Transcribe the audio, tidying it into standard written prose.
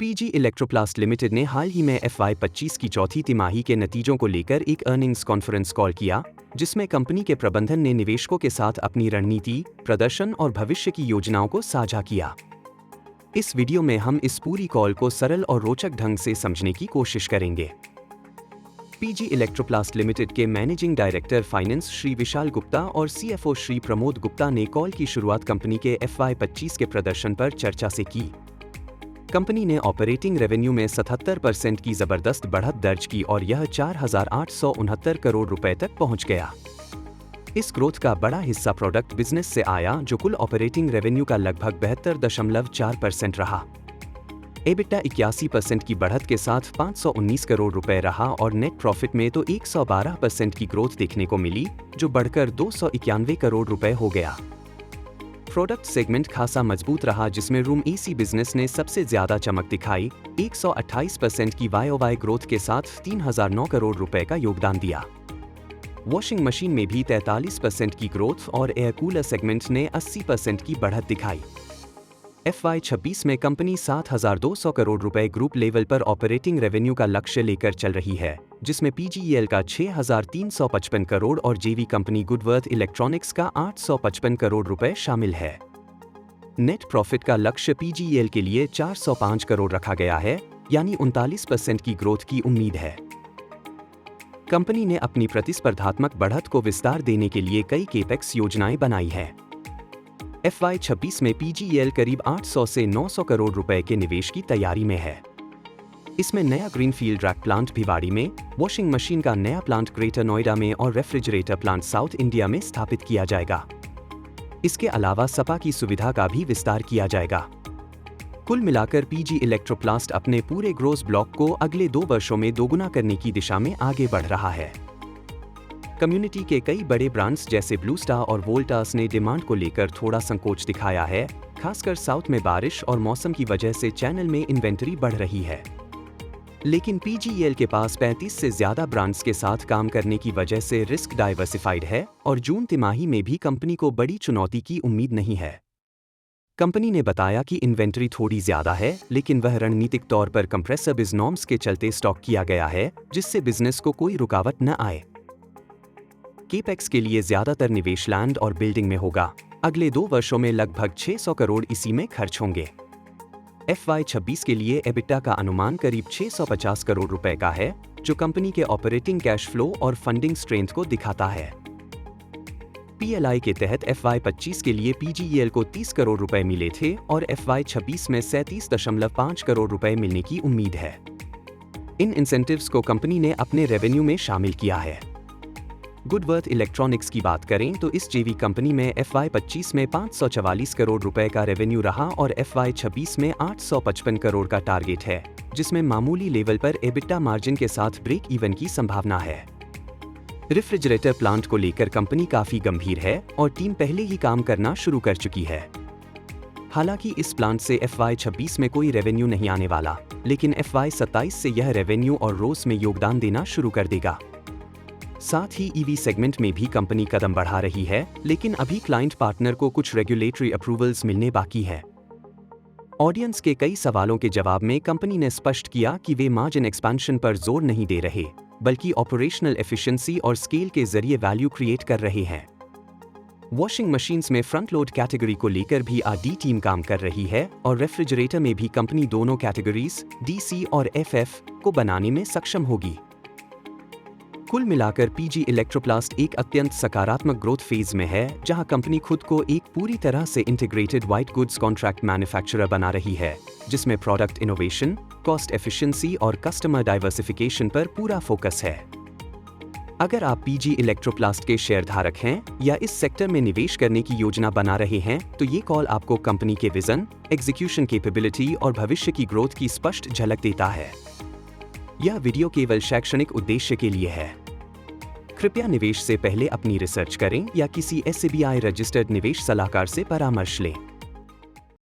PG Electroplast limited ने हाल ही में FY25 की चौथी तिमाही के नतीजों को लेकर एक अर्निंग्स कॉन्फ्रेंस कॉल किया, जिसमें कंपनी के प्रबंधन ने निवेशकों के साथ अपनी रणनीति, प्रदर्शन और भविष्य की योजनाओं को साझा किया। इस वीडियो में हम इस पूरी कॉल को सरल और रोचक ढंग से समझने की कोशिश करेंगे। पीजी इलेक्ट्रोप्लास्ट लिमिटेड के managing director finance Shri Vishal Gupta और CFO श्री प्रमोद गुप्ता ने कॉल की शुरुआत कंपनी के FY25 के प्रदर्शन पर चर्चा से की। कंपनी ने ऑपरेटिंग रेवेन्यू में 77% की जबरदस्त बढ़त दर्ज की और यह 4,869 करोड़ रुपए तक पहुंच गया। इस ग्रोथ का बड़ा हिस्सा प्रोडक्ट बिजनेस से आया, जो कुल ऑपरेटिंग रेवेन्यू का लगभग 72.4% रहा। एबिटा 81% की बढ़त के साथ 519 करोड़ रुपए रहा और नेट प्रॉफिट में तो 112% की ग्रोथ देखने को मिली, जो बढ़कर 291 करोड़ रुपए हो गया। प्रोडक्ट सेगमेंट खासा मजबूत रहा, जिसमें रूम AC बिजनेस ने सबसे ज्यादा चमक दिखाई, 128% की YOY ग्रोथ के साथ 3,009 करोड़ रुपए का योगदान दिया। वॉशिंग मशीन में भी 43% की ग्रोथ और एयर कूलर सेगमेंट ने 80% की बढ़त दिखाई। FY26 में कंपनी 7,200 करोड़ रुपए ग्रुप लेवल पर ऑपरेटिंग रेवेन्यू का लक्ष्य लेकर चल रही है, जिसमें PGEL का 6,355 करोड़ और JV कंपनी गुडवर्थ इलेक्ट्रॉनिक्स का 855 करोड़ रुपए शामिल है। नेट प्रॉफिट का लक्ष्य PGEL के लिए 405 करोड़ रखा गया है, यानी 39% की ग्रोथ की उम्मीद है। कंपनी ने अपनी प्रतिस्पर्धात्मक बढ़त को विस्तार देने के लिए कई केपेक्स योजनाएं बनाई है। FY26 में PGEL करीब 800 से 900 करोड़ रुपए के निवेश की तैयारी में है। इसमें नया ग्रीनफील्ड रैक प्लांट भिवाड़ी में, वॉशिंग मशीन का नया प्लांट ग्रेटर नोएडा में और रेफ्रिजरेटर प्लांट साउथ इंडिया में स्थापित किया जाएगा। इसके अलावा सपा की सुविधा का भी विस्तार किया जाएगा। कुल मिलाकर पीजी इलेक्ट्रोप्लास्ट अपने पूरे ग्रोथ ब्लॉक को अगले 2 वर्षों में दोगुना करने की दिशा में आगे बढ़ रहा है। कम्युनिटी के कई बड़े ब्रांड्स जैसे ब्लू स्टार और वोल्टास ने डिमांड को लेकर थोड़ा संकोच दिखाया है, खासकर साउथ में बारिश और मौसम की वजह से चैनल में इन्वेंटरी बढ़ रही है। लेकिन PGEL के पास 35 से ज्यादा ब्रांड्स के साथ काम करने की वजह से रिस्क डाइवर्सिफाइड है और जून तिमाही में भी कंपनी को बड़ी चुनौती की उम्मीद नहीं है। कंपनी ने बताया कि इन्वेंटरी थोड़ी ज्यादा है, लेकिन वह रणनीतिक तौर पर कंप्रेसर बिज नॉर्म्स के चलते स्टॉक किया गया है, जिससे बिजनेस को कोई रुकावट न आए। केपेक्स के लिए ज्यादातर निवेश लैंड और बिल्डिंग में होगा। अगले 2 वर्षों में लगभग 600 करोड़ इसी में खर्च होंगे। FY26 के लिए एबिटा का अनुमान करीब 650 करोड़ रुपए का है, जो कंपनी के ऑपरेटिंग कैश फ्लो और फंडिंग स्ट्रेंथ को दिखाता है। PLI के तहत FY25 के लिए PGEL को 30 करोड़ रुपए मिले थे और FY26 में 37.5 करोड़ रुपए मिलने की उम्मीद है। इन इंसेंटिव्स को कंपनी ने अपने रेवेन्यू में शामिल किया है। गुडवर्थ इलेक्ट्रॉनिक्स की बात करें तो इस JV कंपनी में FY25 में 544 करोड़ रुपए का रेवेन्यू रहा और FY26 में 855 करोड़ का टारगेट है, जिसमें मामूली लेवल पर एबिटा मार्जिन के साथ ब्रेक इवन की संभावना है। रेफ्रिजरेटर प्लांट को लेकर कंपनी काफी गंभीर है और टीम पहले ही काम करना शुरू कर चुकी है। हालांकि इस प्लांट से FY26 में कोई रेवेन्यू नहीं आने वाला, लेकिन FY27 से यह रेवेन्यू और रोस में योगदान देना शुरू कर देगा। साथ ही EV सेगमेंट में भी कंपनी कदम बढ़ा रही है, लेकिन अभी क्लाइंट पार्टनर को कुछ रेगुलेटरी अप्रूवल्स मिलने बाकी है। ऑडियंस के कई सवालों के जवाब में कंपनी ने स्पष्ट किया कि वे मार्जिन एक्सपेंशन पर जोर नहीं दे रहे, बल्कि ऑपरेशनल एफिशिएंसी और स्केल के जरिए वैल्यू क्रिएट कर रहे हैं। वॉशिंग मशीन्स में फ्रंट लोड कैटेगरी को लेकर भी R&D टीम काम कर रही है और रेफ्रिजरेटर में भी कंपनी दोनों कैटेगरीज DC और FF को बनाने में सक्षम होगी। कुल मिलाकर पीजी इलेक्ट्रोप्लास्ट एक अत्यंत सकारात्मक ग्रोथ फेज में है, जहां कंपनी खुद को एक पूरी तरह से integrated white goods contract manufacturer बना रही है, जिसमें प्रोडक्ट इनोवेशन, कॉस्ट एफिशिएंसी और कस्टमर डाइवर्सिफिकेशन पर पूरा फोकस है। अगर आप पीजी इलेक्ट्रोप्लास्ट के शेयरधारक हैं या इस सेक्टर में निवेश करने की योजना बना रहे हैं, तो ये कॉल आपको कंपनी के विजन, एग्जीक्यूशन कैपेबिलिटी और भविष्य की ग्रोथ की स्पष्ट झलक देता है। यह वीडियो केवल शैक्षणिक उद्देश्य के लिए है। कृपया निवेश से पहले अपनी रिसर्च करें या किसी SBI रजिस्टर्ड निवेश सलाहकार से परामर्श लें।